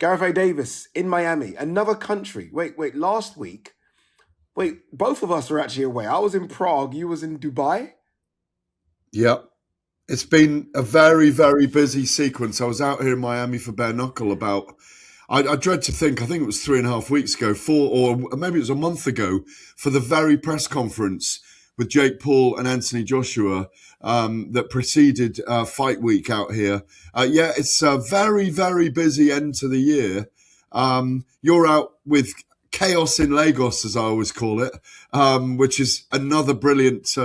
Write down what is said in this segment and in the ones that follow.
Gareth A. Davies in Miami, another country. Wait, last week, both of us were actually away. I was in Prague, you was in Dubai? Yep. It's been a very, very busy sequence. I was out here in Miami for bare knuckle I dread to think, I think it was 3.5 weeks ago, or maybe it was a month ago, for the very press conference with Jake Paul and Anthony Joshua that preceded Fight Week out here. It's a very, very busy end to the year. You're out with Chaos in Lagos, as I always call it, which is another brilliant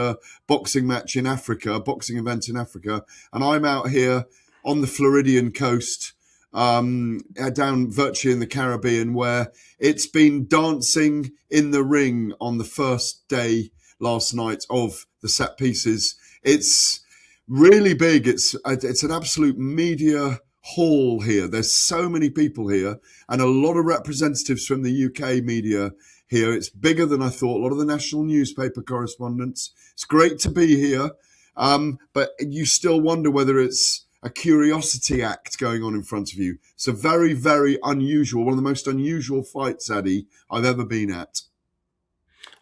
boxing match in Africa, boxing event in Africa. And I'm out here on the Floridian coast, down virtually in the Caribbean, where it's been dancing in the ring on the first day last night of the set pieces. It's really big. It's an absolute media hall here. There's so many people here and a lot of representatives from the UK media here. It's bigger than I thought. A lot of the national newspaper correspondents. It's great to be here. But you still wonder whether it's a curiosity act going on in front of you. It's a very, very unusual, one of the most unusual fights, Addy, I've ever been at.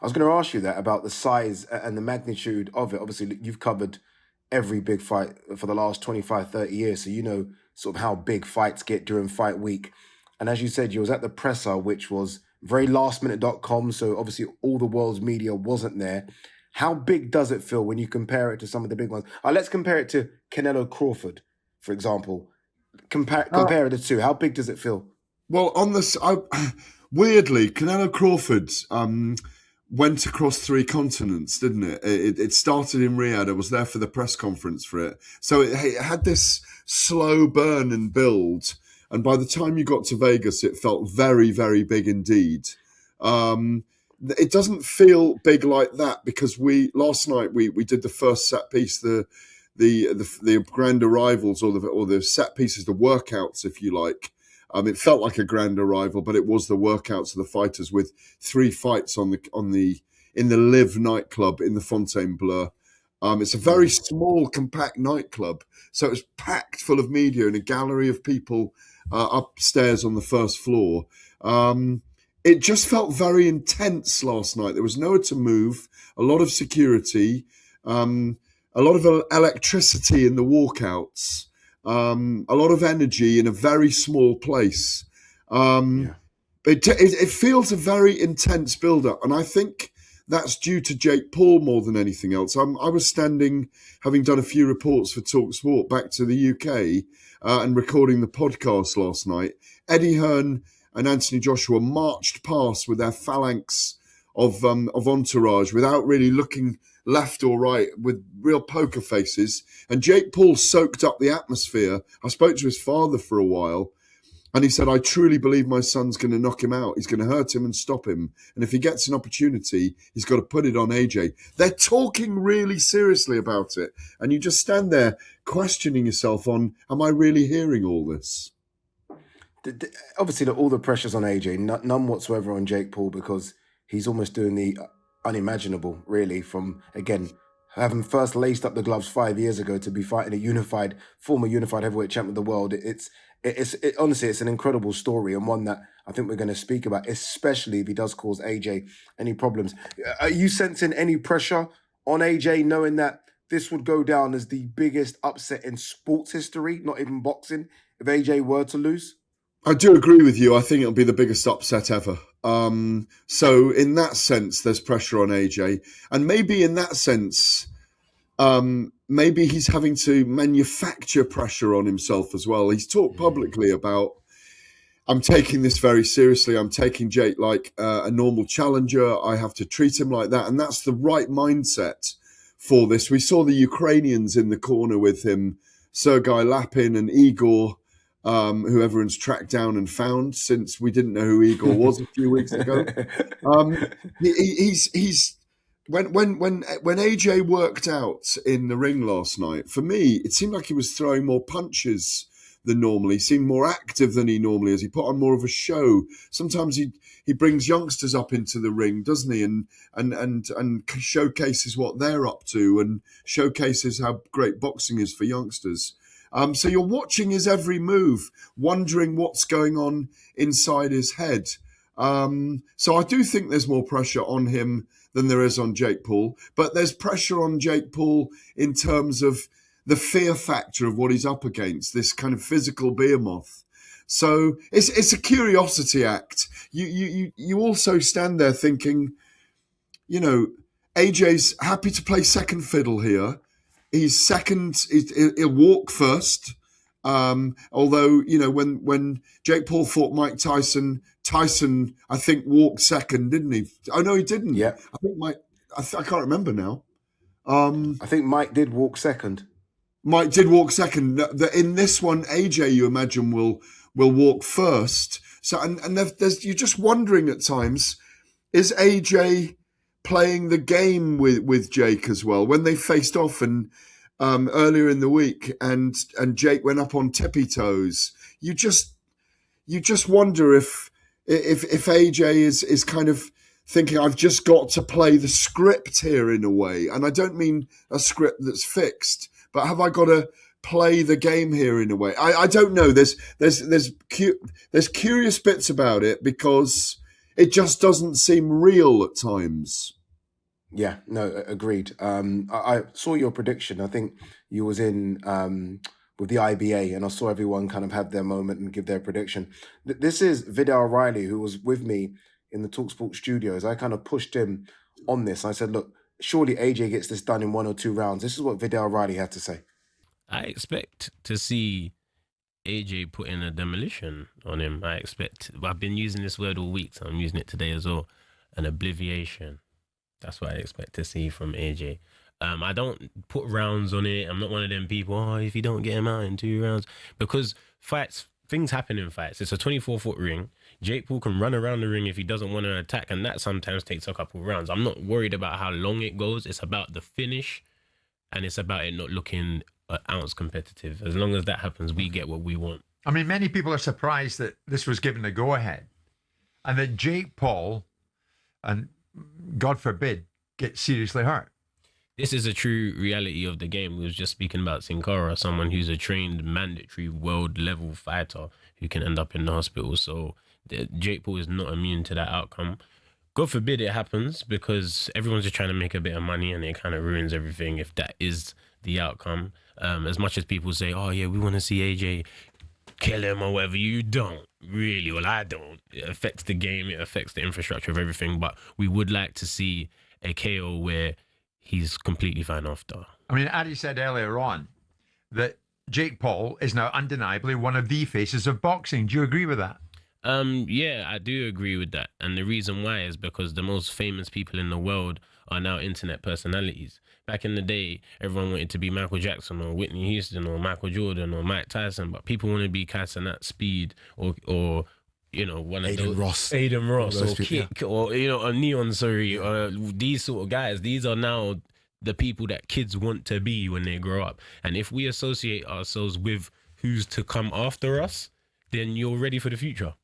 I was going to ask you that about the size and the magnitude of it. Obviously, you've covered every big fight for the last 25, 30 years. So you know sort of how big fights get during fight week. And as you said, you was at the presser, which was very lastminute.com. So obviously all the world's media wasn't there. How big does it feel when you compare it to some of the big ones? Let's compare it to Canelo Crawford, for example. Compare the two. How big does it feel? Well, on this, weirdly, Canelo Crawford went across 3 continents, didn't it? It started in Riyadh. I was there for the press conference for it. So it had this slow burn and build. And by the time you got to Vegas, it felt very, very big indeed. It doesn't feel big like that because last night we did the first set piece, the grand arrivals or the set pieces, the workouts, if you like. It felt like a grand arrival, but it was the workouts of the fighters with 3 fights in the Live nightclub in the Fontainebleau. It's a very small, compact nightclub, so it was packed full of media and a gallery of people upstairs on the first floor. It just felt very intense last night. There was nowhere to move, a lot of security, a lot of electricity in the walkouts, a lot of energy in a very small place. It feels a very intense build-up, and I think that's due to Jake Paul more than anything else. I was standing, having done a few reports for talkSPORT back to the UK and recording the podcast last night. Eddie Hearn and Anthony Joshua marched past with their phalanx of entourage without really looking left or right, with real poker faces. And Jake Paul soaked up the atmosphere. I spoke to his father for a while, and he said, I truly believe my son's going to knock him out. He's going to hurt him and stop him. And if he gets an opportunity, he's got to put it on AJ. They're talking really seriously about it. And you just stand there questioning yourself on, am I really hearing all this? Obviously, all the pressure's on AJ, none whatsoever on Jake Paul, because he's almost doing the unimaginable, really, from, again, having first laced up the gloves 5 years ago to be fighting a former unified heavyweight champion of the world. Honestly, it's an incredible story, and one that I think we're going to speak about, especially if he does cause AJ any problems. Are you sensing any pressure on AJ, knowing that this would go down as the biggest upset in sports history, not even boxing, if AJ were to lose? I do agree with you. I think it'll be the biggest upset ever. So in that sense, there's pressure on AJ. And maybe in that sense, maybe he's having to manufacture pressure on himself as well. He's talked publicly about, I'm taking this very seriously. I'm taking Jake like a normal challenger. I have to treat him like that. And that's the right mindset for this. We saw the Ukrainians in the corner with him, Sergei Lapin and Igor, who everyone's tracked down and found, since we didn't know who Igor was a few weeks ago. When AJ worked out in the ring last night, for me, it seemed like he was throwing more punches than normally. He seemed more active than he normally is. He put on more of a show. Sometimes he brings youngsters up into the ring, doesn't he? And showcases what they're up to and showcases how great boxing is for youngsters. So you're watching his every move, wondering what's going on inside his head. So I do think there's more pressure on him than there is on Jake Paul, but there's pressure on Jake Paul in terms of the fear factor of what he's up against, this kind of physical behemoth. So it's a curiosity act. You also stand there thinking, AJ's happy to play second fiddle here. He's second. He'll walk first. Although when Jake Paul fought Mike Tyson, I think walked second, didn't he? Oh no, he didn't. Yeah, I think Mike. I can't remember now. I think Mike did walk second. Mike did walk second. In this one, AJ, you imagine will walk first. So and you're just wondering at times, is AJ playing the game with Jake as well? When they faced off and earlier in the week, and Jake went up on tippy toes, you just wonder if AJ is kind of thinking, I've just got to play the script here in a way, and I don't mean a script that's fixed, but have I got to play the game here in a way? I don't know. There's curious bits about it because it just doesn't seem real at times. Yeah, no, agreed. I saw your prediction. I think you was in with the IBA, and I saw everyone kind of have their moment and give their prediction. This is Vidal Riley, who was with me in the talkSPORT studios. I kind of pushed him on this. I said, look, surely AJ gets this done in 1 or 2 rounds. This is what Vidal Riley had to say. I expect to see AJ put in a demolition on him. I've been using this word all week, so I'm using it today as well, an obliviation. That's what I expect to see from AJ. I don't put rounds on it. I'm not one of them people, if you don't get him out in 2 rounds. Because things happen in fights. It's a 24-foot ring. Jake Paul can run around the ring if he doesn't want to attack, and that sometimes takes a couple of rounds. I'm not worried about how long it goes. It's about the finish, and it's about it not looking an ounce competitive. As long as that happens, we get what we want. I mean, many people are surprised that this was given a go-ahead, and that Jake Paul, and God forbid, get seriously hurt. This is a true reality of the game. We was just speaking about Sin Cara, someone who's a trained mandatory world-level fighter who can end up in the hospital. So Jake Paul is not immune to that outcome. God forbid it happens, because everyone's just trying to make a bit of money, and it kind of ruins everything if that is the outcome. As much as people say, we want to see AJ kill him or whatever, you don't really. Well, I don't. It affects the game. It affects the infrastructure of everything. But we would like to see a KO where he's completely fine after. I mean, Adi said earlier on that Jake Paul is now undeniably one of the faces of boxing. Do you agree with that? Yeah, I do agree with that. And the reason why is because the most famous people in the world are now internet personalities. Back in the day, everyone wanted to be Michael Jackson or Whitney Houston or Michael Jordan or Mike Tyson, but people want to be Casanat Speed or one of Aiden Ross or Kick or a Neon, or these sort of guys. These are now the people that kids want to be when they grow up. And if we associate ourselves with who's to come after us, then you're ready for the future.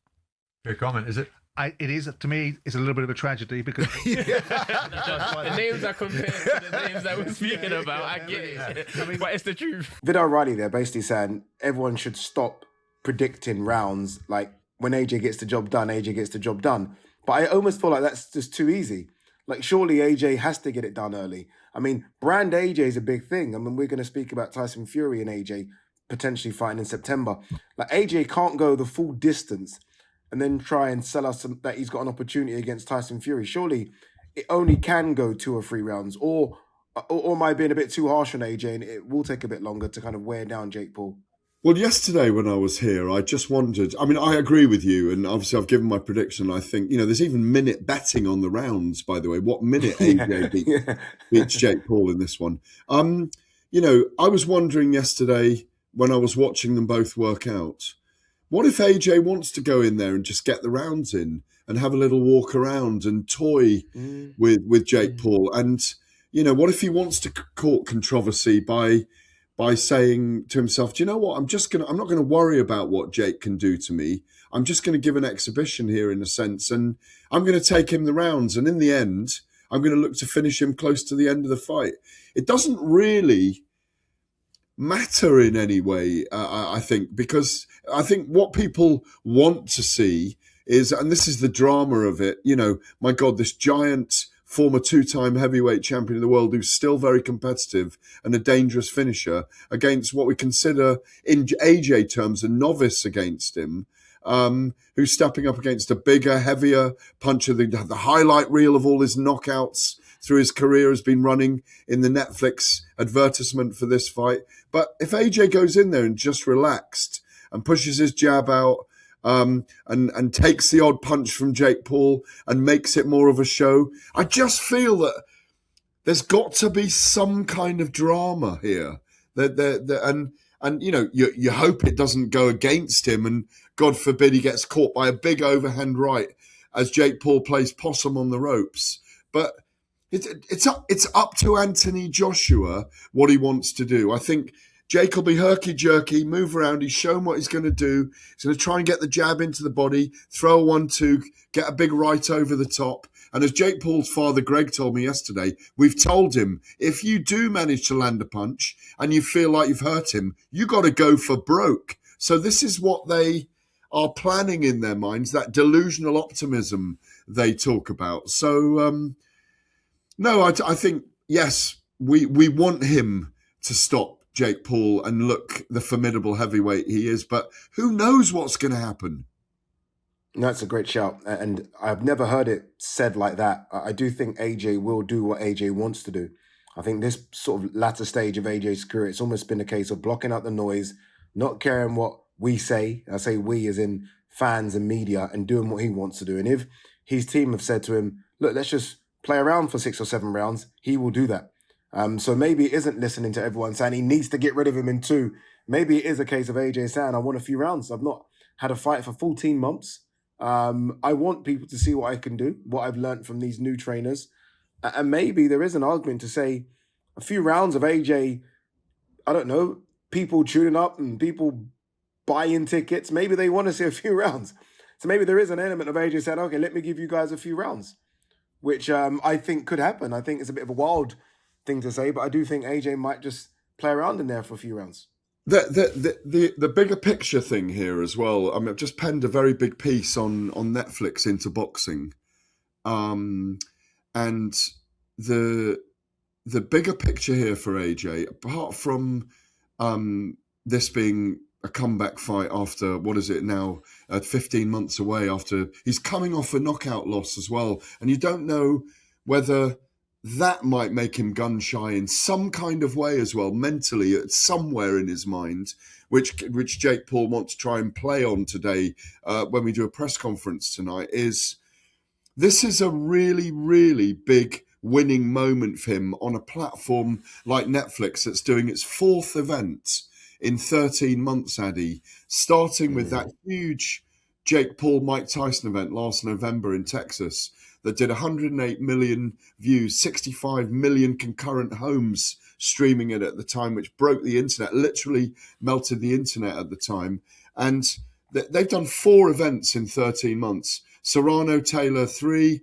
Your comment, is it? It is, to me, it's a little bit of a tragedy because the names are compared to the names that we're speaking about. I get it. I mean, but it's the truth. Vidal Riley there basically saying everyone should stop predicting rounds. Like, when AJ gets the job done, AJ gets the job done. But I almost feel like that's just too easy. Like, surely AJ has to get it done early. I mean, brand AJ is a big thing. I mean, we're going to speak about Tyson Fury and AJ potentially fighting in September. Like, AJ can't go the full distance and then try and sell us that he's got an opportunity against Tyson Fury. Surely it only can go 2 or 3 rounds. Or am I being a bit too harsh on AJ and it will take a bit longer to kind of wear down Jake Paul? Well, yesterday when I was here, I just wondered, I mean, I agree with you, and obviously I've given my prediction. I think, there's even minute betting on the rounds, by the way. What minute AJ beats Jake Paul in this one? I was wondering yesterday when I was watching them both work out, what if AJ wants to go in there and just get the rounds in and have a little walk around and toy with Jake Paul? And, what if he wants to court controversy by saying to himself, do you know what? I'm not going to worry about what Jake can do to me. I'm just going to give an exhibition here in a sense, and I'm going to take him the rounds. And in the end, I'm going to look to finish him close to the end of the fight. It doesn't really matter in any way, I think, because I think what people want to see is, and this is the drama of it, my God, this giant former two-time heavyweight champion of the world who's still very competitive and a dangerous finisher against what we consider in AJ terms a novice against him, who's stepping up against a bigger, heavier puncher. The highlight reel of all his knockouts through his career has been running in the Netflix advertisement for this fight. But if AJ goes in there and just relaxed and pushes his jab out, and takes the odd punch from Jake Paul and makes it more of a show, I just feel that there's got to be some kind of drama here. And you hope it doesn't go against him, and God forbid he gets caught by a big overhand right as Jake Paul plays possum on the ropes. But it's up to Anthony Joshua what he wants to do. I think Jake will be herky-jerky, move around. He's shown what he's going to do. He's going to try and get the jab into the body, throw a 1-2, get a big right over the top. And as Jake Paul's father, Greg, told me yesterday, we've told him, if you do manage to land a punch and you feel like you've hurt him, you got to go for broke. So this is what they are planning in their minds, that delusional optimism they talk about. So, no, I think, yes, we want him to stop Jake Paul and look the formidable heavyweight he is, but who knows what's going to happen? No, that's a great shout. And I've never heard it said like that. I do think AJ will do what AJ wants to do. I think this sort of latter stage of AJ's career, it's almost been a case of blocking out the noise, not caring what we say. I say we as in fans and media, and doing what he wants to do. And if his team have said to him, look, let's just play around for 6 or 7 rounds, he will do that. So maybe it isn't listening to everyone saying he needs to get rid of him in 2. Maybe it is a case of AJ saying, I want a few rounds. I've not had a fight for 14 months. I want people to see what I can do, what I've learned from these new trainers. And maybe there is an argument to say a few rounds of AJ, I don't know, people tuning up and people buying tickets. Maybe they want to see a few rounds. So maybe there is an element of AJ saying, okay, let me give you guys a few rounds, which I think could happen. I think it's a bit of a wild thing to say, but I do think AJ might just play around in there for a few rounds. The bigger picture thing here as well. I mean, I've just penned a very big piece on Netflix into boxing, and the bigger picture here for AJ, apart from this being a comeback fight after, what is it now, 15 months away, after he's coming off a knockout loss as well, and you don't know whether that might make him gun shy in some kind of way as well, mentally, somewhere in his mind, which Jake Paul wants to try and play on today when we do a press conference tonight. This is a really, really big winning moment for him on a platform like Netflix that's doing its 4th event in 13 months, Addy, starting with that huge Jake Paul Mike Tyson event last November in Texas that did 108 million views, 65 million concurrent homes streaming it at the time, which broke the internet, literally melted the internet at the time. And they've done 4 events in 13 months. Serrano Taylor 3.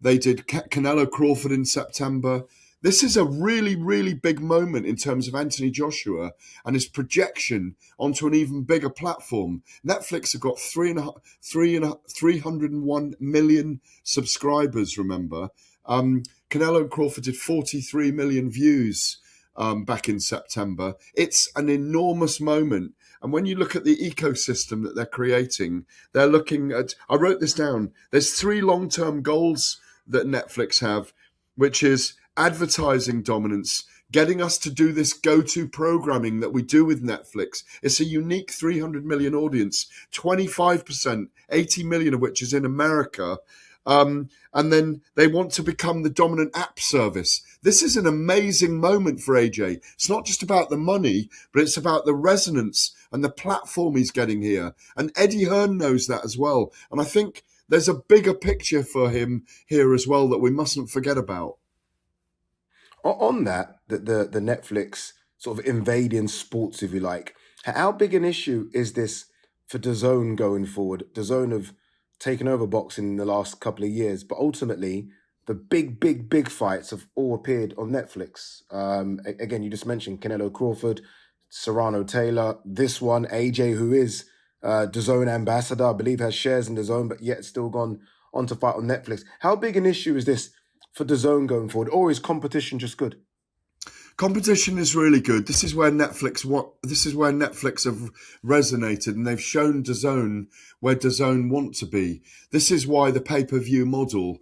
They did Canelo Crawford in September. This is a really, really big moment in terms of Anthony Joshua and his projection onto an even bigger platform. Netflix have got 301 million subscribers, remember. Canelo and Crawford did 43 million views back in September. It's an enormous moment. And when you look at the ecosystem that they're creating, they're looking at, I wrote this down, there's 3 long-term goals that Netflix have, which is advertising dominance, getting us to do this go-to programming that we do with Netflix. It's a unique 300 million audience, 25%, 80 million of which is in America. And then they want to become the dominant app service. This is an amazing moment for AJ. It's not just about the money, but it's about the resonance and the platform he's getting here. And Eddie Hearn knows that as well. And I think there's a bigger picture for him here as well that we mustn't forget about. On that, the Netflix sort of invading sports, if you like, how big an issue is this for DAZN going forward? DAZN have taken over boxing in the last couple of years, but ultimately the big fights have all appeared on Netflix. Again, you just mentioned Canelo Crawford, Serrano Taylor, this one, AJ, who is DAZN ambassador, I believe has shares in DAZN, but yet still gone on to fight on Netflix. How big an issue is this for DAZN going forward, or is competition just good? Competition is really good. This is where Netflix have resonated, and they've shown DAZN where DAZN want to be. This is why the pay-per-view model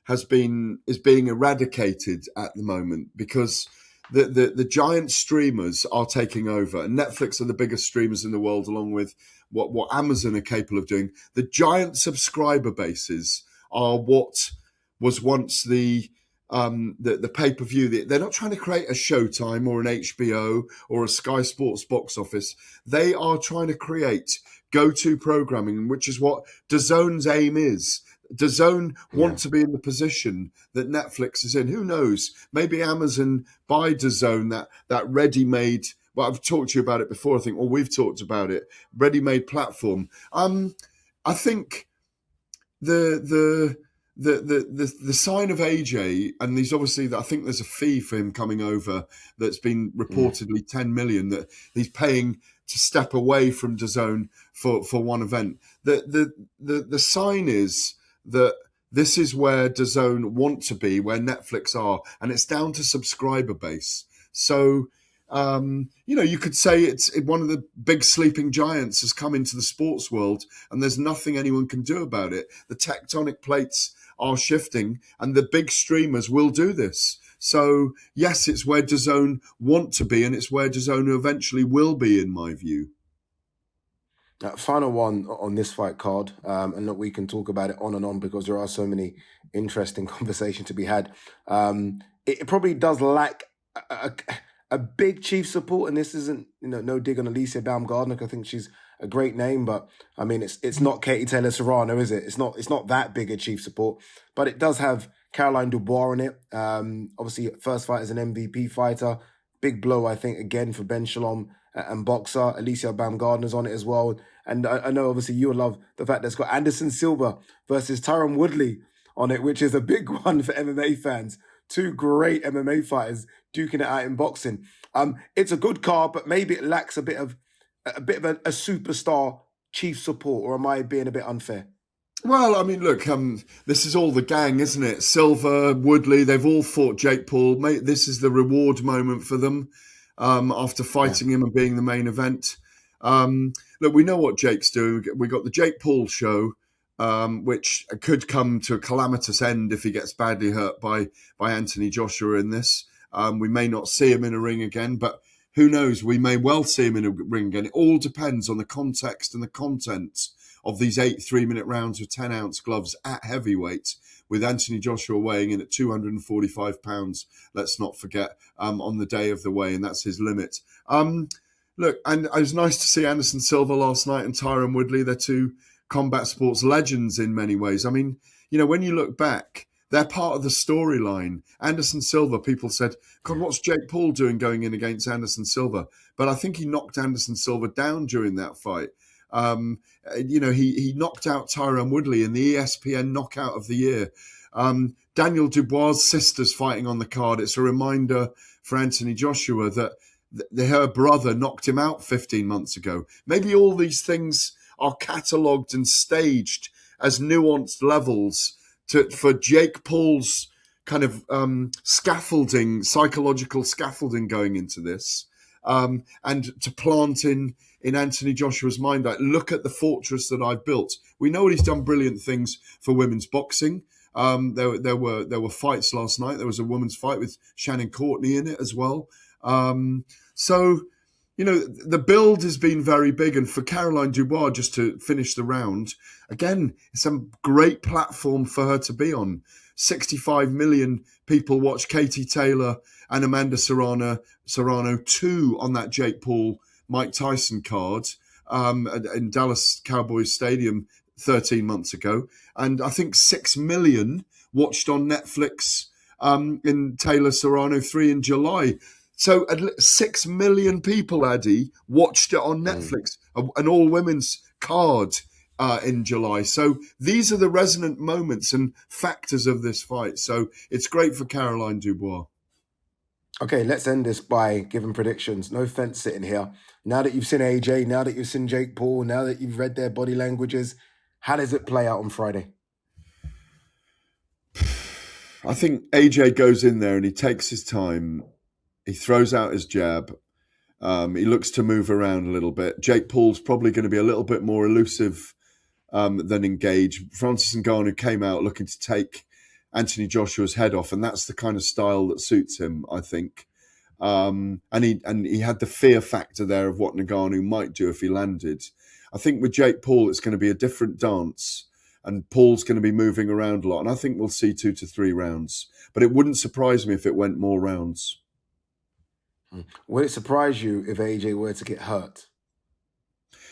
is being eradicated at the moment, because the giant streamers are taking over, and Netflix are the biggest streamers in the world, along with what Amazon are capable of doing. The giant subscriber bases are what was once the pay-per-view. They're not trying to create a Showtime or an HBO or a Sky Sports box office. They are trying to create go-to programming, which is what DAZN's aim is. DAZN want to be in the position that Netflix is in. Who knows? Maybe Amazon buy DAZN, that ready-made. Well, I've talked to you about it before, I think, or we've talked about it. Ready-made platform. I think the sign of AJ, and there's obviously, I think there's a fee for him coming over that's been reportedly 10 million that he's paying to step away from DAZN for one event. The sign is that this is where DAZN want to be, where Netflix are, and it's down to subscriber base. So, you could say it's one of the big sleeping giants has come into the sports world, and there's nothing anyone can do about it. The tectonic plates are shifting, and the big streamers will do this. So, yes, it's where DAZN want to be, and it's where DAZN eventually will be, in my view. Final one on this fight card, and look, we can talk about it on and on because there are so many interesting conversations to be had. It probably does lack a big chief support, and this isn't, no dig on Alicia Baumgardner. I think she's a great name, but I mean, it's not Katie Taylor Serrano, is it? It's not that big a chief support, but it does have Caroline Dubois in it. Obviously, first fight as an MVP fighter. Big blow, I think, again for Ben Shalom and boxer. Alicia Baumgardner's on it as well. And I know, obviously, you'll love the fact that it's got Anderson Silva versus Tyron Woodley on it, which is a big one for MMA fans. Two great MMA fighters duking it out in boxing. It's a good card, but maybe it lacks a bit of a superstar chief support, or am I being a bit unfair? Well, I mean, look, this is all the gang, isn't it? Silva, Woodley, they've all fought Jake Paul. Mate, this is the reward moment for them after fighting him and being the main event. Look, we know what Jake's doing. We got the Jake Paul show, which could come to a calamitous end if he gets badly hurt by Anthony Joshua in this. We may not see him in a ring again, but who knows? We may well see him in a ring again. It all depends on the context and the content of these 8 3-minute rounds with 10-ounce gloves at heavyweight, with Anthony Joshua weighing in at 245 pounds, let's not forget, on the day of the weigh, and that's his limit. Look, and it was nice to see Anderson Silva last night and Tyron Woodley. They're two combat sports legends in many ways. I mean, when you look back, they're part of the storyline. Anderson Silva, people said, God, what's Jake Paul doing going in against Anderson Silva? But I think he knocked Anderson Silva down during that fight. He knocked out Tyron Woodley in the ESPN Knockout of the Year. Daniel Dubois' sister's fighting on the card. It's a reminder for Anthony Joshua that her brother knocked him out 15 months ago. Maybe all these things are catalogued and staged as nuanced levels for Jake Paul's kind of psychological scaffolding going into this, and to plant in Anthony Joshua's mind, like, look at the fortress that I've built. We know he's done brilliant things for women's boxing. There were fights last night. There was a women's fight with Shannon Courtney in it as well. So, the build has been very big. And for Caroline Dubois, just to finish the round, again, it's a great platform for her to be on. 65 million people watch Katie Taylor and Amanda Serrano 2 on that Jake Paul Mike Tyson card in Dallas Cowboys Stadium 13 months ago. And I think 6 million watched on Netflix in Taylor Serrano 3 in July. So 6 million people, Addy, watched it on Netflix, an all-women's card in July. So these are the resonant moments and factors of this fight. So it's great for Caroline Dubois. Okay, let's end this by giving predictions. No fence sitting here. Now that you've seen AJ, now that you've seen Jake Paul, now that you've read their body languages, how does it play out on Friday? I think AJ goes in there and he takes his time. He throws out his jab. He looks to move around a little bit. Jake Paul's probably going to be a little bit more elusive than engaged. Francis Ngannou came out looking to take Anthony Joshua's head off, and that's the kind of style that suits him, I think. And he had the fear factor there of what Ngannou might do if he landed. I think with Jake Paul, it's going to be a different dance, and Paul's going to be moving around a lot. And I think we'll see 2 to 3 rounds. But it wouldn't surprise me if it went more rounds. Would it surprise you if AJ were to get hurt?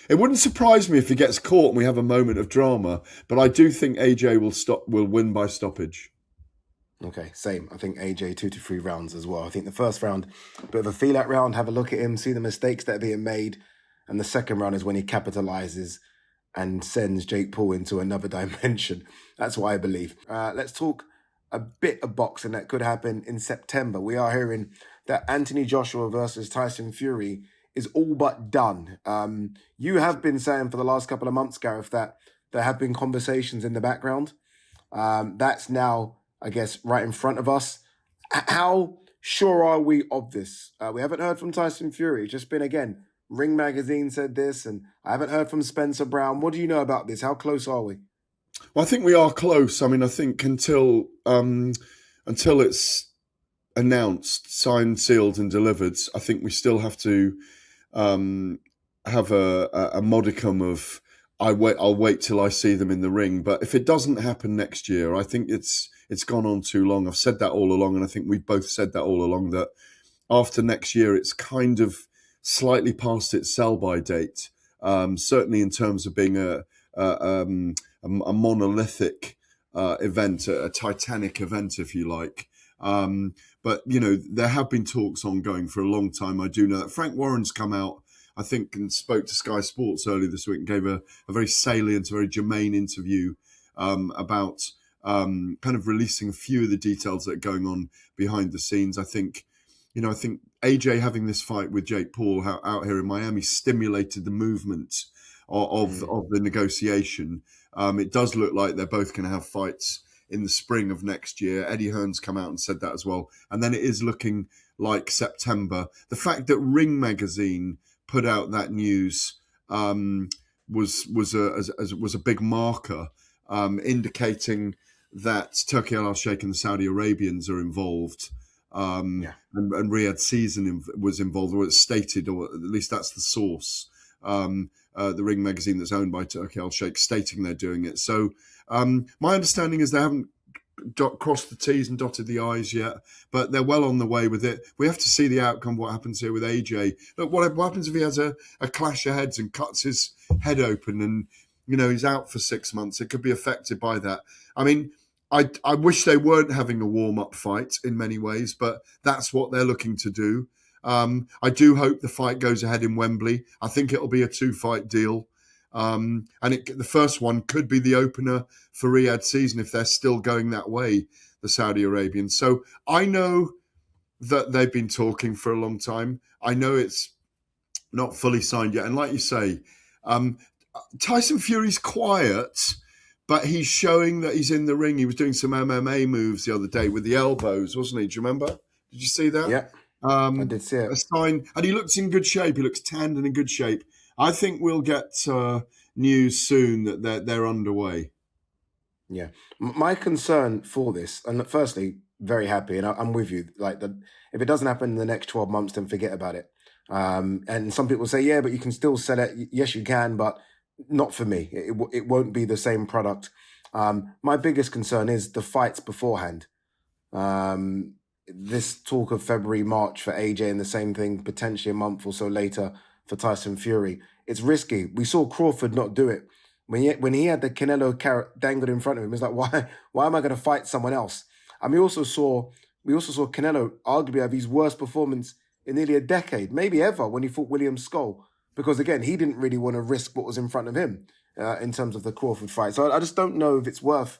It wouldn't surprise me if he gets caught and we have a moment of drama. But I do think AJ will win by stoppage. Okay, same. I think AJ 2 to 3 rounds as well. I think the first round, a bit of a feel-out round, have a look at him, see the mistakes that are being made. And the second round is when he capitalizes and sends Jake Paul into another dimension. That's what I believe. Let's talk a bit of boxing that could happen in September. We are hearing that Anthony Joshua versus Tyson Fury is all but done. You have been saying for the last couple of months, Gareth, that there have been conversations in the background. That's now, I guess, right in front of us. How sure are we of this? We haven't heard from Tyson Fury. It's just been, again, Ring Magazine said this, and I haven't heard from Spencer Brown. What do you know about this? How close are we? Well, I think we are close. I mean, I think until it's announced, signed, sealed, and delivered, I think we still have to have a modicum of I'll wait till I see them in the ring. But if it doesn't happen next year, I think it's gone on too long. I've said that all along, and I think we've both said that all along, that after next year, it's kind of slightly past its sell-by date. Certainly in terms of being a monolithic event, a titanic event, if you like. But, there have been talks ongoing for a long time. I do know that Frank Warren's come out, I think, and spoke to Sky Sports earlier this week and gave a very salient, very germane interview about kind of releasing a few of the details that are going on behind the scenes. I think AJ having this fight with Jake Paul out here in Miami stimulated the movement of the negotiation. It does look like they're both going to have fights in the spring of next year. Eddie Hearn's come out and said that as well. And then it is looking like September. The fact that Ring Magazine put out that news was a big marker, indicating that Turkey Al-Sheikh and the Saudi Arabians are involved. And Riyadh Season was involved, or it's stated, or at least that's the source. The Ring Magazine that's owned by Turkey Al-Sheikh stating they're doing it. So my understanding is they haven't crossed the T's and dotted the I's yet, but they're well on the way with it. We have to see the outcome, what happens here with AJ. Look, what happens if he has a clash of heads and cuts his head open and, he's out for 6 months? It could be affected by that. I mean, I wish they weren't having a warm-up fight in many ways, but that's what they're looking to do. I do hope the fight goes ahead in Wembley. I think it'll be a 2-fight deal. And the first one could be the opener for Riyadh Season if they're still going that way, the Saudi Arabians. So I know that they've been talking for a long time. I know it's not fully signed yet. And like you say, Tyson Fury's quiet, but he's showing that he's in the ring. He was doing some MMA moves the other day with the elbows, wasn't he? Do you remember? Did you see that? Yeah, I did see it. A sign, and he looks in good shape. He looks tanned and in good shape. I think we'll get news soon that they're underway. Yeah. My concern for this, and firstly, very happy, and I'm with you. If it doesn't happen in the next 12 months, then forget about it. And some people say, yeah, but you can still sell it. Yes, you can, but not for me. It won't be the same product. My biggest concern is the fights beforehand. This talk of February, March for AJ, and the same thing potentially a month or so later for Tyson Fury. It's risky. We saw Crawford not do it. When he had the Canelo carrot dangled in front of him, it's like, why am I going to fight someone else? And we also saw Canelo arguably have his worst performance in nearly a decade, maybe ever, when he fought William Skull. Because again, he didn't really want to risk what was in front of him. in terms of the Crawford fight. So I just don't know if it's worth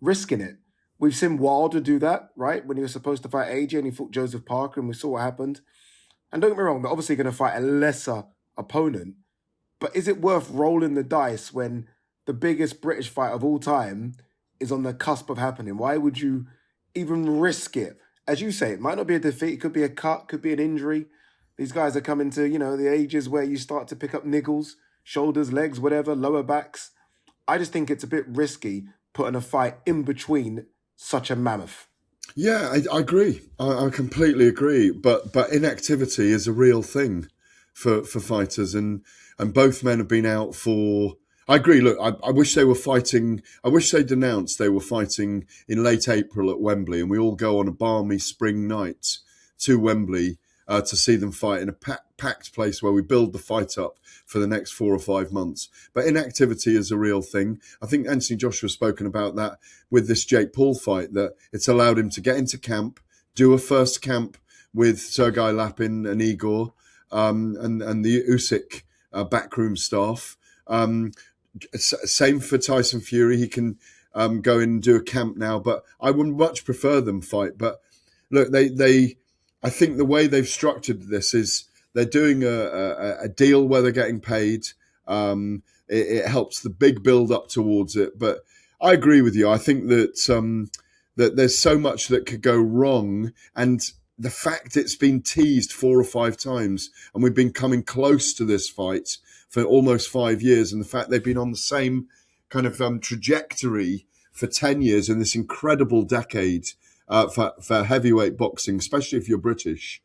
risking it. We've seen Wilder do that, right? When he was supposed to fight AJ and he fought Joseph Parker and we saw what happened. And don't get me wrong, they're obviously going to fight a lesser opponent. But is it worth rolling the dice when the biggest British fight of all time is on the cusp of happening? Why would you even risk it? As you say, it might not be a defeat. It could be a cut, could be an injury. These guys are coming to, the ages where you start to pick up niggles, shoulders, legs, whatever, lower backs. I just think it's a bit risky putting a fight in between such a mammoth. Yeah, I agree. I completely agree. But inactivity is a real thing for fighters, and both men have been out for. I agree. Look, I wish they were fighting. I wish they'd announced they were fighting in late April at Wembley, and we all go on a balmy spring night to Wembley to see them fight in a packed place where we build the fight up for the next 4 or 5 months. But inactivity is a real thing. I think Anthony Joshua's spoken about that with this Jake Paul fight, that it's allowed him to get into camp, do a first camp with Sergei Lapin and Igor and the Usyk backroom staff. Same for Tyson Fury. He can go in and do a camp now, but I would much prefer them fight. But look, I think the way they've structured this is they're doing a deal where they're getting paid. It helps the big build up towards it. But I agree with you. I think that that there's so much that could go wrong, and the fact it's been teased 4 or 5 times, and we've been coming close to this fight for almost 5 years, and the fact they've been on the same kind of trajectory for 10 years in this incredible decade for heavyweight boxing, especially if you're British.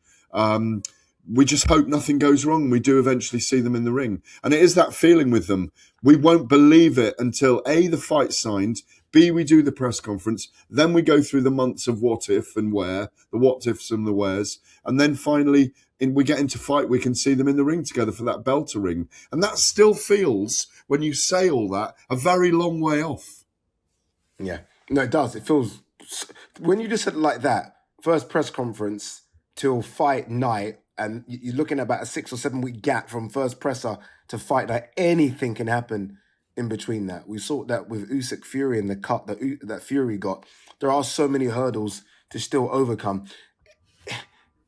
We just hope nothing goes wrong. We do eventually see them in the ring. And it is that feeling with them. We won't believe it until A, the fight's signed, B, we do the press conference, then we go through the months of what if and where, the what ifs and the wheres, and then finally we get into fight, we can see them in the ring together for that bell to ring. And that still feels, when you say all that, a very long way off. Yeah. No, it does. It feels, when you just said it like that, first press conference till fight night, and you're looking at about a 6 or 7 week gap from first presser to fight night, anything can happen in between that. We saw that with Usyk Fury and the cut that Fury got. There are so many hurdles to still overcome.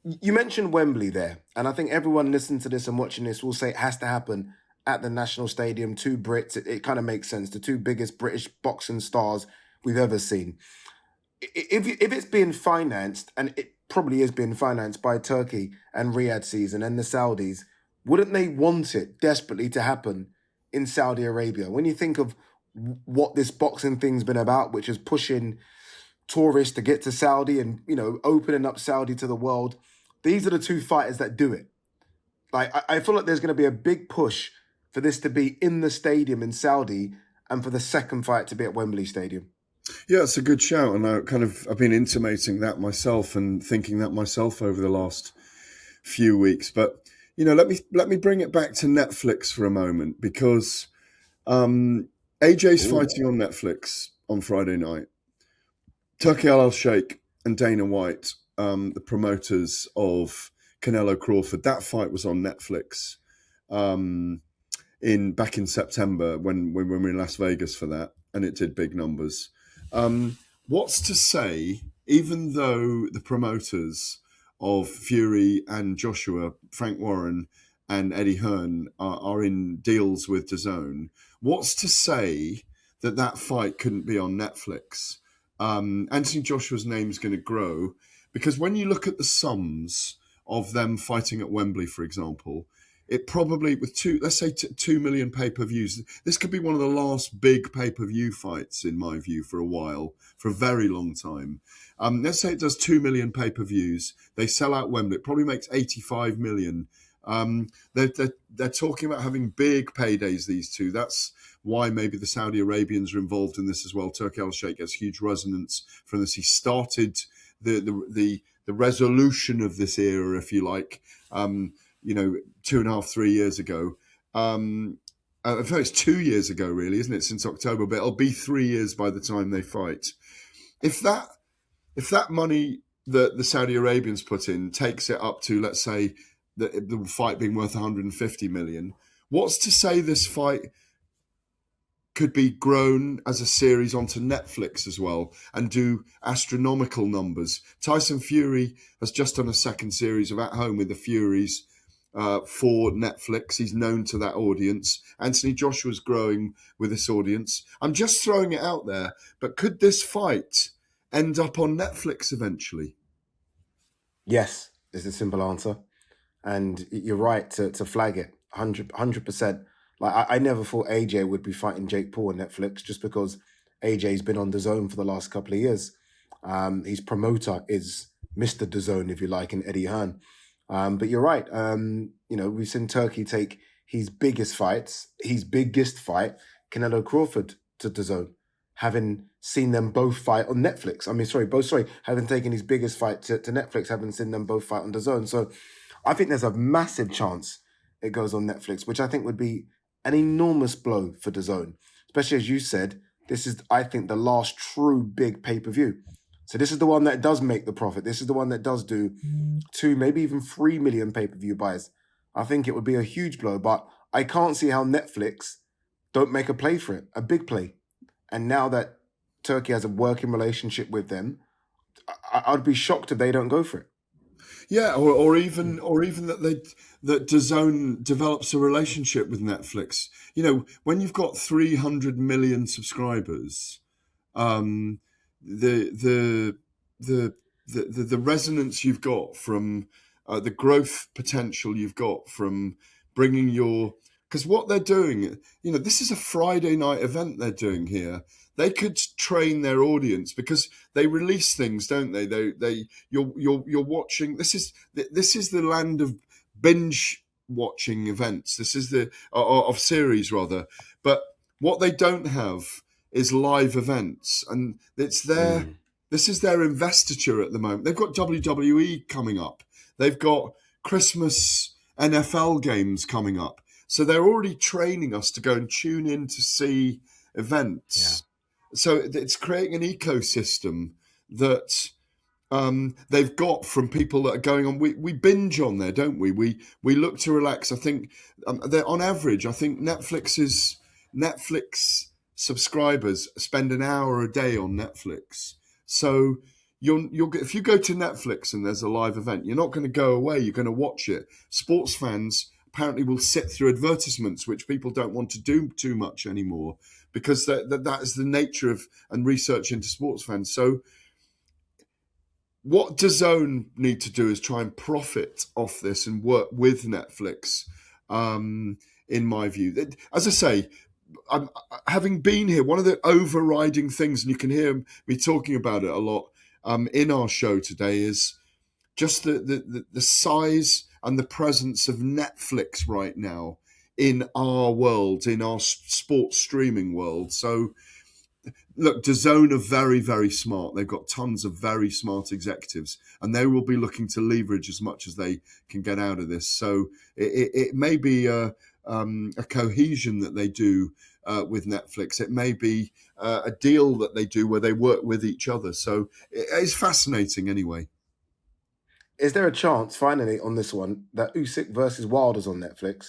You mentioned Wembley there, and I think everyone listening to this and watching this will say it has to happen at the National Stadium. 2 Brits, it kind of makes sense. The 2 biggest British boxing stars we've ever seen. If it's being financed, and it probably is being financed by Turkey and Riyadh season and the Saudis, wouldn't they want it desperately to happen in Saudi Arabia? When you think of what this boxing thing's been about, which is pushing tourists to get to Saudi and, opening up Saudi to the world, these are the 2 fighters that do it. Like, I feel like there's going to be a big push for this to be in the stadium in Saudi and for the second fight to be at Wembley Stadium. Yeah, it's a good shout, and I've been intimating that myself and thinking that myself over the last few weeks. But let me bring it back to Netflix for a moment, because AJ's fighting on Netflix on Friday night. Turki Al-Sheikh and Dana White, the promoters of Canelo Crawford, that fight was on Netflix back in September when we were in Las Vegas for that, and it did big numbers. What's to say, even though the promoters of Fury and Joshua, Frank Warren and Eddie Hearn, are in deals with DAZN, what's to say that fight couldn't be on Netflix? Anthony Joshua's name's going to grow, because when you look at the sums of them fighting at Wembley, for example, it probably, with 2 million pay-per-views, this could be one of the last big pay-per-view fights, in my view, for a while, for a very long time. Let's say it does 2 million pay-per-views. They sell out Wembley. It probably makes 85 million. They're talking about having big paydays, these 2. That's why maybe the Saudi Arabians are involved in this as well. Turki Al-Sheikh gets huge resonance from this. He started the resolution of this era, if you like, 2.5, 3 years ago. In fact, it's 2 years ago, really, isn't it? Since October, but it'll be 3 years by the time they fight. If that money that the Saudi Arabians put in takes it up to, let's say, the fight being worth 150 million, what's to say this fight could be grown as a series onto Netflix as well and do astronomical numbers. Tyson Fury has just done a second series of At Home with the Furies for Netflix. He's known to that audience. Anthony Joshua's growing with this audience. I'm just throwing it out there, but could this fight end up on Netflix eventually? Yes, is the simple answer. And you're right to flag it 100%. Like I never thought AJ would be fighting Jake Paul on Netflix just because AJ's been on DAZN for the last couple of years. His promoter is Mr. DAZN, if you like, in Eddie Hearn. But you're right. We've seen Turkey take his biggest fight, Canelo Crawford, to DAZN, having seen them both fight on Netflix. Having taken his biggest fight to Netflix, having seen them both fight on DAZN. So I think there's a massive chance it goes on Netflix, which I think would be an enormous blow for DAZN. Especially as you said, this is, I think, the last true big pay-per-view. So this is the one that does make the profit. This is the one that does do 2, maybe even 3 million pay-per-view buys. I think it would be a huge blow, but I can't see how Netflix don't make a play for it, a big play. And now that Turkey has a working relationship with them, I'd be shocked if they don't go for it. Yeah, or even that DAZN develops a relationship with Netflix. You know, when you've got 300 million subscribers, the resonance you've got from the growth potential you've got from bringing because what they're doing, this is a Friday night event they're doing here. They could train their audience because they release things, don't they? You're watching. This is the land of binge watching events. This is of series rather. But what they don't have is live events, and it's their. This is their investiture at the moment. They've got WWE coming up. They've got Christmas NFL games coming up. So they're already training us to go and tune in to see events. Yeah. So it's creating an ecosystem that they've got from people that are going on. We binge on there, don't we? We look to relax. I think on average, I think Netflix subscribers spend an hour a day on Netflix. So if you go to Netflix and there's a live event, you're not going to go away. You're going to watch it. Sports fans apparently will sit through advertisements, which people don't want to do too much anymore, because that is the nature of and research into sports fans. So what DAZN need to do is try and profit off this and work with Netflix, in my view. As I say, having been here, one of the overriding things, and you can hear me talking about it a lot in our show today, is just the size and the presence of Netflix right now in our world, in our sports streaming world. So, look, DAZN are very, very smart. They've got tons of very smart executives, and they will be looking to leverage as much as they can get out of this. So it may be a cohesion that they do with Netflix. It may be a deal that they do where they work with each other. So it's fascinating anyway. Is there a chance, finally, on this one, that Usyk versus Wilder's on Netflix?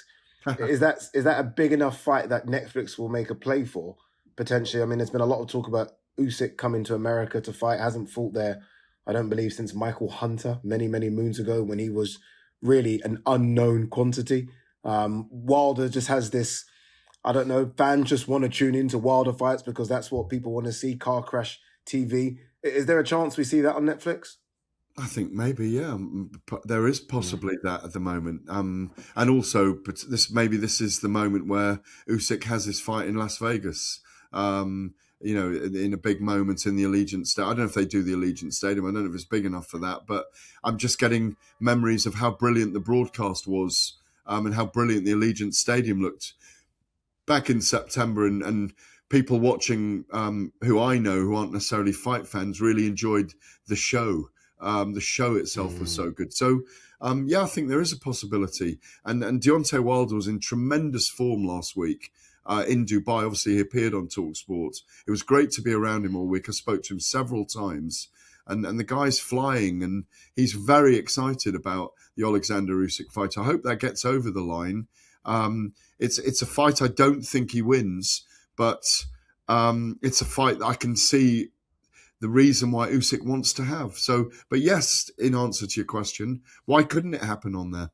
Is that a big enough fight that Netflix will make a play for, potentially? I mean, there's been a lot of talk about Usyk coming to America to fight. Hasn't fought there, I don't believe, since Michael Hunter many, many moons ago, when he was really an unknown quantity. Wilder just has this, I don't know, fans just want to tune into Wilder fights because that's what people want to see, car crash TV. Is there a chance we see that on Netflix? I think maybe, yeah. There is possibly that at the moment. And also, this is the moment where Usyk has his fight in Las Vegas, in a big moment in the Allegiant Stadium. I don't know if they do the Allegiant Stadium. I don't know if it's big enough for that. But I'm just getting memories of how brilliant the broadcast was, and how brilliant the Allegiant Stadium looked back in September. And people watching, who I know, who aren't necessarily fight fans, really enjoyed the show. The show itself was so good. So, I think there is a possibility. And Deontay Wilder was in tremendous form last week in Dubai. Obviously, he appeared on talkSPORT. It was great to be around him all week. I spoke to him several times. And the guy's flying, and he's very excited about the Alexander Usyk fight. I hope that gets over the line. It's a fight I don't think he wins, but it's a fight that I can see the reason why Usyk wants to have. So, but yes, in answer to your question, why couldn't it happen on there?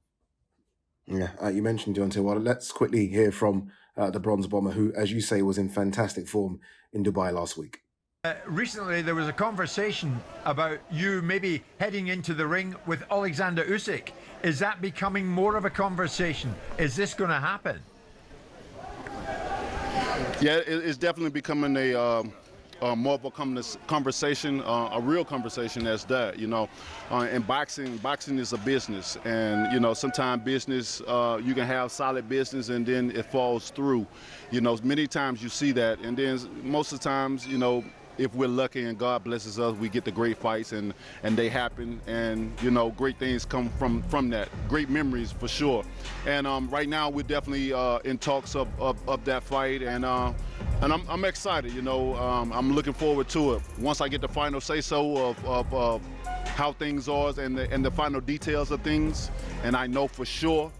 Yeah, you mentioned Deontay Wilder. Let's quickly hear from the Bronze Bomber, who, as you say, was in fantastic form in Dubai last week. Recently, there was a conversation about you maybe heading into the ring with Alexander Usyk. Is that becoming more of a conversation? Is this going to happen? Yeah, it's definitely becoming a more of a conversation, a real conversation. That's that, and boxing is a business, and sometimes business, you can have solid business and then it falls through. Many times you see that, and then most of the times, if we're lucky and God blesses us, we get the great fights and they happen, and great things come from that. Great memories for sure. And right now we're definitely in talks of that fight, and I'm excited. I'm looking forward to it. Once I get the final say so of how things are and the final details of things, and I know for sure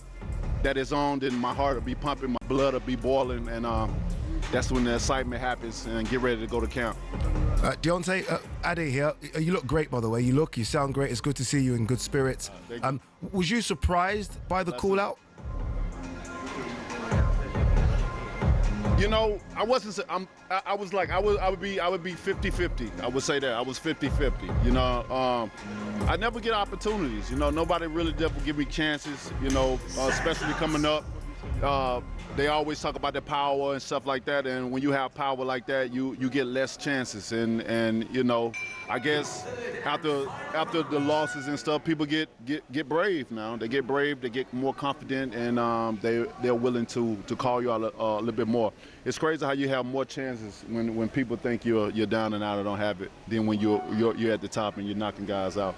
that it's on, then my heart will be pumping, my blood will be boiling, and that's when the excitement happens and get ready to go to camp. Deontay, Ade here. You look great, by the way. You sound great. It's good to see you in good spirits. Was you surprised by the call out? I wasn't. I was like, I would be 50-50. I would say that I was 50-50. I never get opportunities. Nobody really ever give me chances. Especially coming up. They always talk about the power and stuff like that, and when you have power like that, you get less chances. And I guess after the losses and stuff, people get brave now. They get brave, they get more confident, and they're willing to call you out a little bit more. It's crazy how you have more chances when people think you're down and out or don't have it than when you're at the top and you're knocking guys out.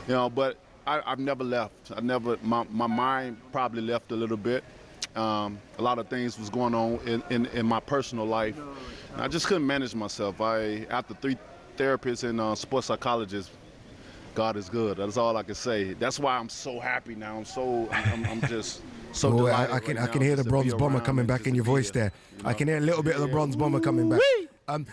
But I've never left. My mind probably left a little bit. A lot of things was going on in my personal life. I just couldn't manage myself. After 3 therapists and sports psychologists, God is good. That's all I can say. That's why I'm so happy now. I'm just so delighted. I can hear the Bronze Bomber coming back in your voice there. I can hear a little bit of the Bronze Bomber coming back.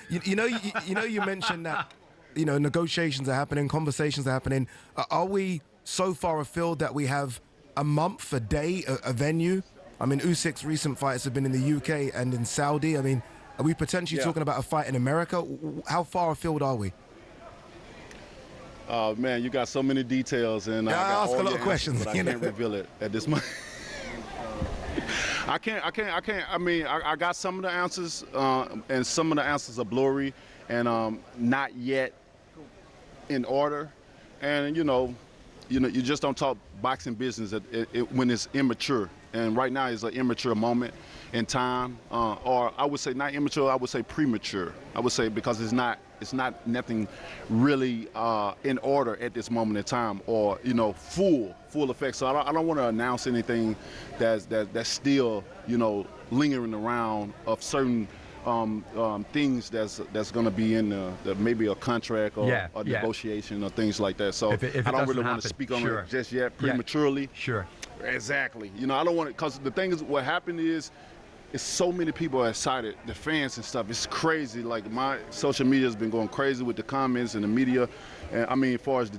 You mentioned that negotiations are happening, conversations are happening. Are we so far afield that we have a month, a day, a venue? I mean, Usyk's recent fights have been in the UK and in Saudi. I mean, are we potentially talking about a fight in America? How far afield are we? Oh man, you got so many details, and I ask a lot of questions, but I can't reveal it at this moment. I can't. I mean, I got some of the answers, and some of the answers are blurry and not yet in order. And you just don't talk boxing business when it's immature. And right now is an immature moment in time, or I would say not immature. I would say premature. I would say because it's not nothing really in order at this moment in time, or full effect. So I don't want to announce anything that's still lingering around of certain things that's going to be in maybe a contract or a negotiation or things like that. So if I don't really want to speak on it just yet prematurely. Sure. Exactly. I don't want to, because the thing is, what happened is so many people are excited, the fans and stuff. It's crazy. Like my social media has been going crazy with the comments and the media. And I mean, as far as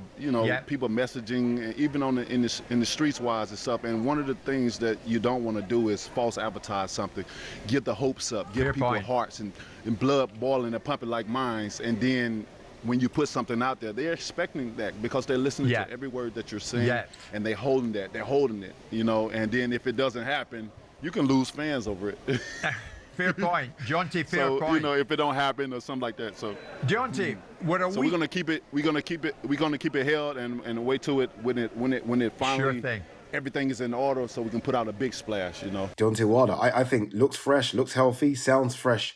people messaging, and even in the streets wise and stuff. And one of the things that you don't want to do is false advertise something, get the hopes up, get people hearts and blood boiling and pumping like mines, and then when you put something out there, they're expecting that because they're listening to every word that you're saying, and they're holding it, and then if it doesn't happen, you can lose fans over it. Fair point, Deontay. Fair point. If it don't happen or something like that. So Deontay, we're gonna keep it. We're gonna keep it held and wait till when it finally. Sure thing. Everything is in order, so we can put out a big splash. Deontay Wilder, I think looks fresh, looks healthy, sounds fresh.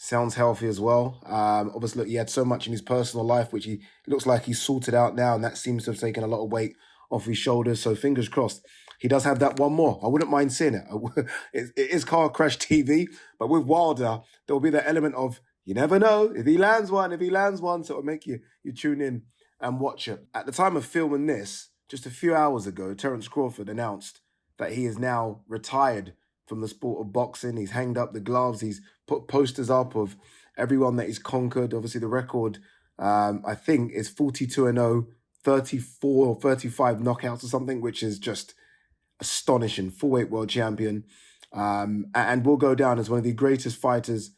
Sounds healthy as well. Obviously, look, he had so much in his personal life, which he looks like he's sorted out now, and that seems to have taken a lot of weight off his shoulders. So fingers crossed, he does have that one more. I wouldn't mind seeing it. It is Car Crash TV, but with Wilder, there will be that element of, you never know, if he lands one, so it'll make you tune in and watch it. At the time of filming this, just a few hours ago, Terence Crawford announced that he is now retired from the sport of boxing. He's hanged up the gloves, he's put posters up of everyone that he's conquered. Obviously, the record, I think, is 42-0, 34 or 35 knockouts or something, which is just astonishing. Full-weight world champion. And will go down as one of the greatest fighters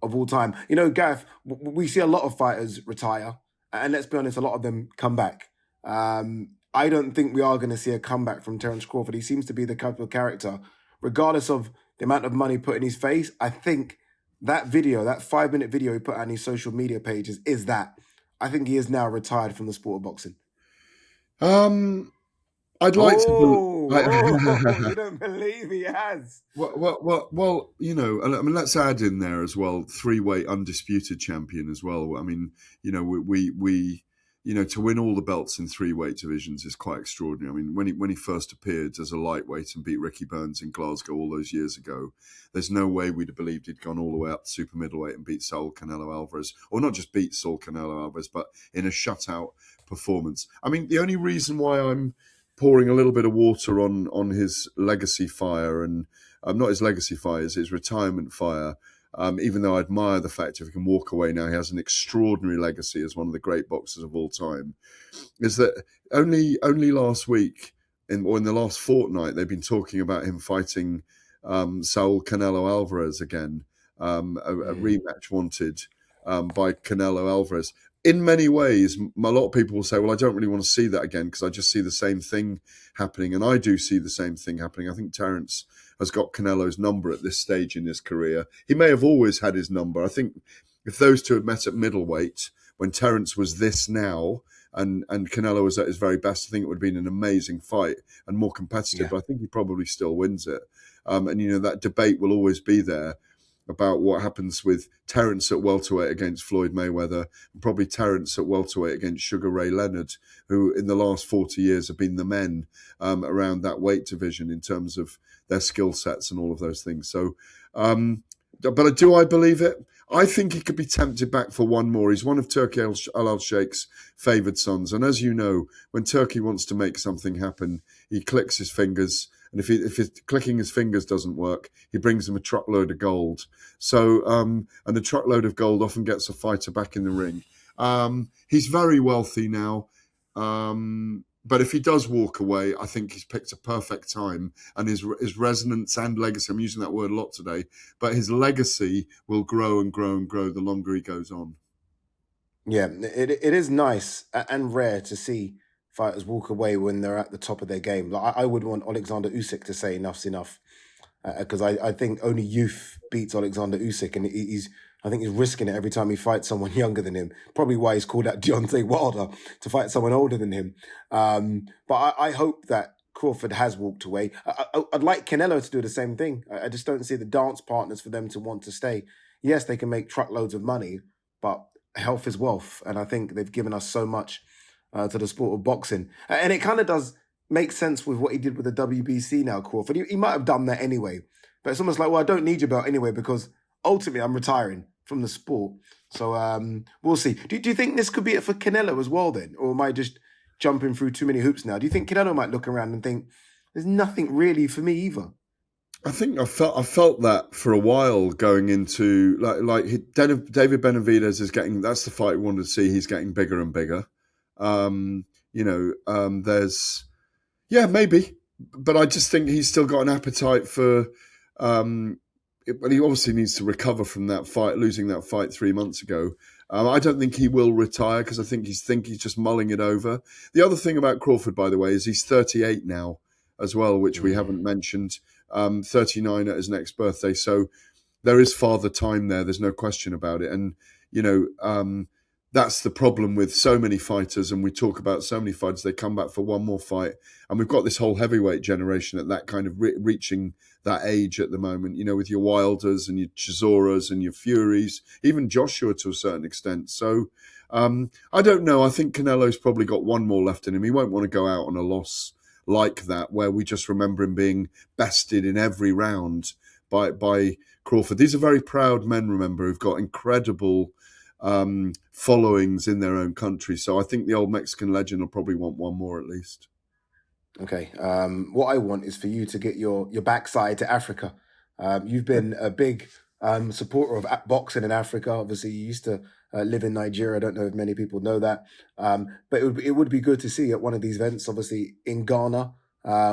of all time. You know, Gareth, we see a lot of fighters retire, and let's be honest, a lot of them come back. I don't think we are going to see a comeback from Terence Crawford. He seems to be the type of character, regardless of the amount of money put in his face. I think that video, that 5-minute video he put on his social media pages, is that. I think he is now retired from the sport of boxing. I'd like to. You don't believe he has? Well, you know, I mean, let's add in there as well, 3-weight undisputed champion as well. I mean, you know, we you know, to win all the belts in 3-weight divisions is quite extraordinary. I mean, when he first appeared as a lightweight and beat Ricky Burns in Glasgow all those years ago, there's no way we'd have believed he'd gone all the way up to super middleweight and beat Saul Canelo Alvarez, or not just beat Saul Canelo Alvarez, but in a shutout performance. I mean, the only reason why I'm pouring a little bit of water on his legacy fire, and not his legacy fire, his retirement fire, even though I admire the fact if he can walk away now, he has an extraordinary legacy as one of the great boxers of all time, is that only last week, in the last fortnight, they've been talking about him fighting Saul Canelo Alvarez again, a rematch wanted by Canelo Alvarez. In many ways, a lot of people will say, well, I don't really want to see that again because I just see the same thing happening. And I do see the same thing happening. I think Terence has got Canelo's number at this stage in his career. He may have always had his number. I think if those two had met at middleweight, when Terence was this now and Canelo was at his very best, I think it would have been an amazing fight and more competitive. Yeah. But I think he probably still wins it. And, you know, that debate will always be there about what happens with Terence at welterweight against Floyd Mayweather, and probably Terence at welterweight against Sugar Ray Leonard, who in the last 40 years have been the men around that weight division in terms of their skill sets and all of those things. So, but do I believe it? I think he could be tempted back for one more. He's one of Turki Al-Sheikh's favoured sons. And as you know, when Turki wants to make something happen, he clicks his fingers. And if his clicking his fingers doesn't work, he brings him a truckload of gold. So, and a truckload of gold often gets a fighter back in the ring. He's very wealthy now. But if he does walk away, I think he's picked a perfect time, and his resonance and legacy, I'm using that word a lot today, but his legacy will grow and grow and grow the longer he goes on. Yeah, it is nice and rare to see fighters walk away when they're at the top of their game. Like I would want Alexander Usyk to say enough's enough, because I think only youth beats Alexander Usyk, and I think he's risking it every time he fights someone younger than him. Probably why he's called out Deontay Wilder to fight someone older than him. But I hope that Crawford has walked away. I'd like Canelo to do the same thing. I just don't see the dance partners for them to want to stay. Yes, they can make truckloads of money, but health is wealth. And I think they've given us so much to the sport of boxing. And it kind of does make sense with what he did with the WBC now, Crawford. He might have done that anyway. But it's almost like, well, I don't need your belt anyway because ultimately I'm retiring from the sport. So we'll see. Do you think this could be it for Canelo as well then? Or am I just jumping through too many hoops now? Do you think Canelo might look around and think, there's nothing really for me either? I think I felt that for a while going into like David Benavidez is getting, that's the fight we wanted to see. He's getting bigger and bigger. There's, maybe, but I just think he's still got an appetite for, but he obviously needs to recover from that fight, losing that fight 3 months ago. I don't think he will retire because I think he's just mulling it over. The other thing about Crawford, by the way, is he's 38 now as well, which we haven't mentioned. 39 at his next birthday. So there is father time there. There's no question about it. And, that's the problem with so many fighters. And we talk about so many fighters, they come back for one more fight. And we've got this whole heavyweight generation at that kind of reaching that age at the moment, with your Wilders and your Chisoras and your Furies, even Joshua to a certain extent. So I don't know. I think Canelo's probably got one more left in him. He won't want to go out on a loss like that, where we just remember him being bested in every round by Crawford. These are very proud men, remember, who've got incredible followings in their own country. So I think the old Mexican legend will probably want one more at least. Okay. What I want is for you to get your backside to Africa. You've been a big supporter of boxing in Africa. Obviously, you used to live in Nigeria. I don't know if many people know that. But it would be good to see at one of these events, obviously in Ghana.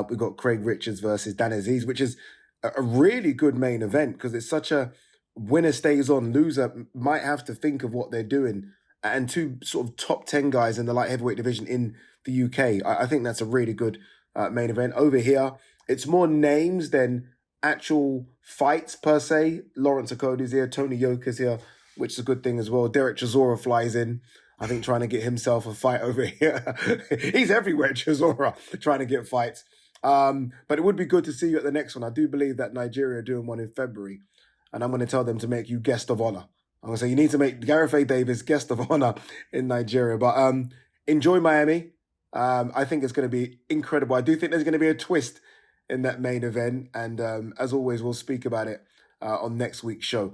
We've got Craig Richards versus Dan Aziz, which is a really good main event because it's such a winner stays on, loser might have to think of what they're doing. And two sort of top 10 guys in the light heavyweight division in the UK. I think that's a really good main event. Over here, it's more names than actual fights per se. Lawrence Okone's here, Tony Yoka's here, which is a good thing as well. Derek Chisora flies in, I think, trying to get himself a fight over here. He's everywhere, Chisora, trying to get fights. But it would be good to see you at the next one. I do believe that Nigeria are doing one in February, and I'm going to tell them to make you guest of honor. I'm going to say you need to make Gareth A. Davies guest of honor in Nigeria. But enjoy Miami. I think it's going to be incredible. I do think there's going to be a twist in that main event. And as always, we'll speak about it on next week's show.